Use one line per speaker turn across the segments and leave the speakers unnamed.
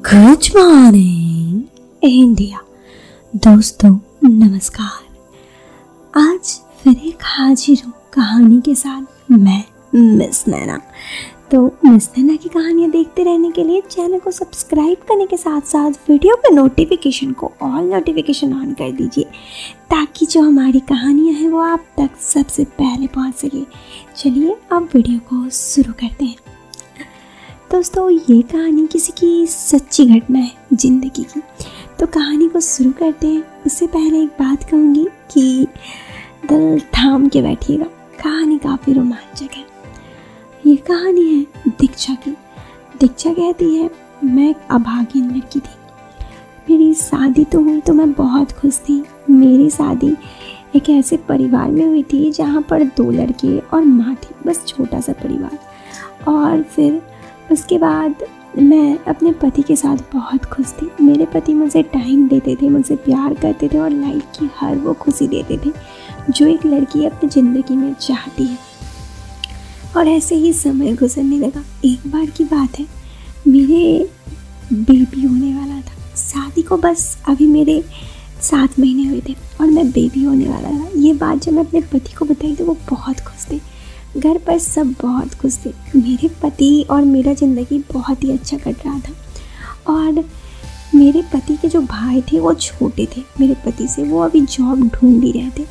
Good morning India. दोस्तों नमस्कार। आज फिर एक हाजिर हूँ कहानी के साथ, मैं मिस नैना। तो मिस नैना की कहानियाँ देखते रहने के लिए चैनल को सब्सक्राइब करने के साथ साथ वीडियो के नोटिफिकेशन को ऑल नोटिफिकेशन ऑन कर दीजिए, ताकि जो हमारी कहानियाँ हैं वो आप तक सबसे पहले पहुँच सके। चलिए अब वीडियो को शुरू करते हैं। दोस्तों ये कहानी किसी की सच्ची घटना है ज़िंदगी की। तो कहानी को शुरू करते हैं। उससे पहले एक बात कहूँगी कि दिल थाम के बैठिएगा, कहानी काफ़ी रोमांचक है। ये कहानी है दीक्षा की। दीक्षा कहती है, मैं एक अभागिन लड़की थी। मेरी शादी तो हुई तो मैं बहुत खुश थी। मेरी शादी एक ऐसे परिवार में हुई थी जहाँ पर 2 लड़के और माँ थी, बस छोटा सा परिवार। और फिर उसके बाद मैं अपने पति के साथ बहुत खुश थी। मेरे पति मुझे टाइम देते थे, मुझसे प्यार करते थे और लाइफ की हर वो खुशी देते थे जो एक लड़की अपनी ज़िंदगी में चाहती है। और ऐसे ही समय गुजरने लगा। एक बार की बात है, मेरे बेबी होने वाला था। शादी को बस अभी मेरे 7 महीने हुए थे और मैं बेबी होने वाला था। ये बात जब मैं अपने पति को बताई तो वो बहुत खुश थे। घर पर सब बहुत खुश थे। मेरे पति और मेरा ज़िंदगी बहुत ही अच्छा कट रहा था। और मेरे पति के जो भाई थे वो छोटे थे मेरे पति से, वो अभी जॉब ढूंढ ही रहे थे।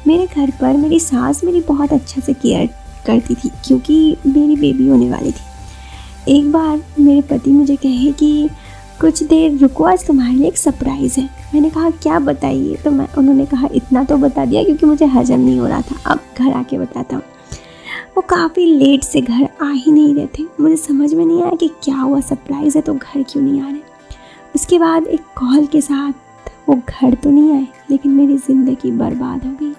मेरे घर पर मेरी सास मेरी बहुत अच्छा से केयर करती थी क्योंकि मेरी बेबी होने वाली थी। एक बार मेरे पति मुझे कहे कि कुछ देर रुको, आज तुम्हारे लिए एक सरप्राइज़ है। मैंने कहा क्या बताइए। तो उन्होंने कहा इतना तो बता दिया क्योंकि मुझे हजम नहीं हो रहा था, अब घर आके बताता हूँ। वो काफ़ी लेट से घर आ ही नहीं रहे थे। मुझे समझ में नहीं आया कि क्या हुआ, सरप्राइज़ है तो घर क्यों नहीं आ रहे। उसके बाद एक कॉल के साथ वो घर तो नहीं आए, लेकिन मेरी ज़िंदगी बर्बाद हो गई।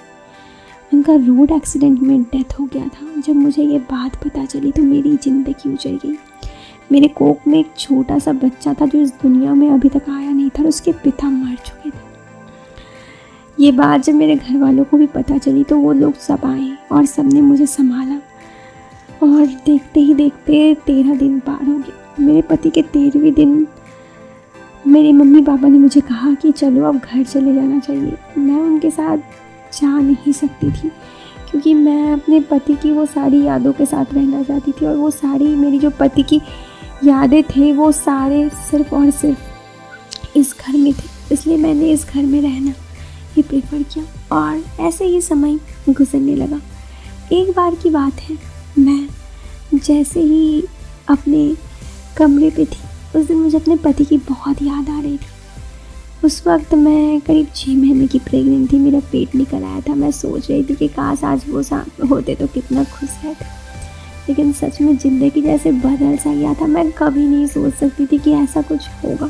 उनका रोड एक्सीडेंट में डेथ हो गया था। जब मुझे ये बात पता चली तो मेरी ज़िंदगी उजड़ गई। मेरे कोख में एक छोटा सा बच्चा था जो इस दुनिया में अभी तक आया नहीं था और उसके पिता मर चुके थे। ये बात जब मेरे घर वालों को भी पता चली तो वो लोग सब आए और सब ने मुझे संभाला। और देखते ही देखते 13 दिन पार हो गए। मेरे पति के 13वें दिन मेरे मम्मी पापा ने मुझे कहा कि चलो अब घर चले जाना चाहिए। मैं उनके साथ जा नहीं सकती थी क्योंकि मैं अपने पति की वो सारी यादों के साथ रहना चाहती थी। और वो सारी मेरी जो पति की यादें थे वो सारे सिर्फ़ और सिर्फ इस घर में थे। इसलिए मैंने इस घर में रहना ही प्रेफर किया। और ऐसे ही समय गुजरने लगा। एक बार की बात है, मैं जैसे ही अपने कमरे पे थी उस दिन मुझे अपने पति की बहुत याद आ रही थी। उस वक्त मैं करीब 6 महीने की प्रेग्नेंट थी। मेरा पेट निकल आया था। मैं सोच रही थी कि काश आज वो साथ होते तो कितना खुश रहते। लेकिन सच में ज़िंदगी जैसे बदल सा गया था। मैं कभी नहीं सोच सकती थी कि ऐसा कुछ होगा।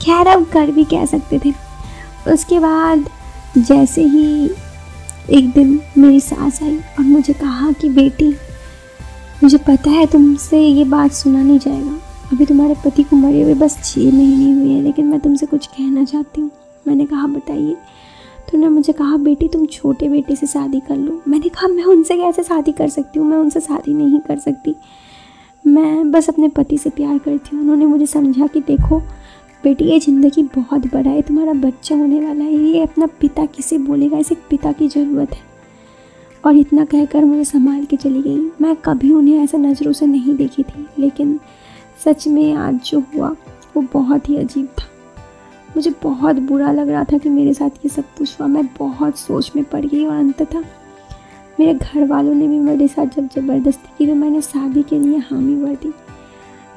खैर अब कर भी कह सकते थे। उसके बाद जैसे ही एक दिन मेरी सास आई और मुझे कहा कि बेटी, मुझे पता है तुमसे ये बात सुना नहीं जाएगा, अभी तुम्हारे पति को मरे हुए बस 6 महीने हुए हैं, लेकिन मैं तुमसे कुछ कहना चाहती हूँ। मैंने कहा बताइए। तो उन्होंने मुझे कहा बेटी तुम छोटे बेटे से शादी कर लो। मैंने कहा मैं उनसे कैसे शादी कर सकती हूँ, मैं उनसे शादी नहीं कर सकती, मैं बस अपने पति से प्यार करती हूँ। उन्होंने मुझे समझा कि देखो बेटी, ये ज़िंदगी बहुत बड़ा है, तुम्हारा बच्चा होने वाला है, ये अपना पिता किसे बोलेगा, इसे पिता की ज़रूरत है। और इतना कहकर मुझे संभाल के चली गई। मैं कभी उन्हें ऐसा नज़रों से नहीं देखी थी, लेकिन सच में आज जो हुआ वो बहुत ही अजीब था। मुझे बहुत बुरा लग रहा था कि मेरे साथ ये सब कुछ हुआ। मैं बहुत सोच में पड़ गई और अंततः मेरे घर वालों ने भी मेरे साथ जब ज़बरदस्ती की तो मैंने शादी के लिए हामी भर दी।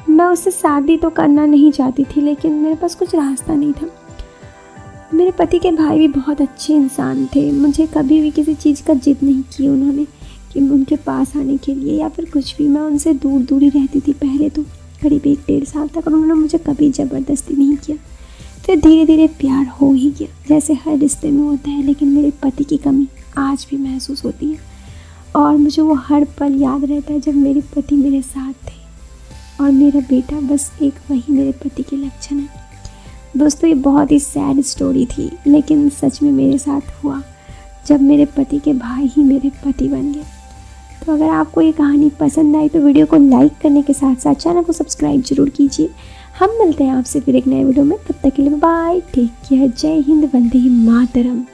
मैं उससे शादी तो करना नहीं चाहती थी, लेकिन मेरे पास कुछ रास्ता नहीं था। मेरे पति के भाई भी बहुत अच्छे इंसान थे। मुझे कभी भी किसी चीज़ का जिद नहीं की उन्होंने कि उनके पास आने के लिए या फिर कुछ भी। मैं उनसे दूर दूर ही रहती थी पहले तो करीब 1-1.5 साल तक, और उन्होंने मुझे कभी ज़बरदस्ती नहीं किया। फिर धीरे धीरे प्यार हो ही गया, जैसे हर रिश्ते में होता है। लेकिन मेरे पति की कमी आज भी महसूस होती है और मुझे वो हर पल याद रहता है जब मेरे पति मेरे साथ थे। और मेरा बेटा बस एक वही मेरे पति के लक्षण है। दोस्तों ये बहुत ही सैड स्टोरी थी, लेकिन सच में मेरे साथ हुआ जब मेरे पति के भाई ही मेरे पति बन गए। तो अगर आपको ये कहानी पसंद आई तो वीडियो को लाइक करने के साथ साथ चैनल को सब्सक्राइब जरूर कीजिए। हम मिलते हैं आपसे फिर एक नए वीडियो में, तब तक के लिए बाय, टेक केयर, जय हिंद, वंदे मातरम।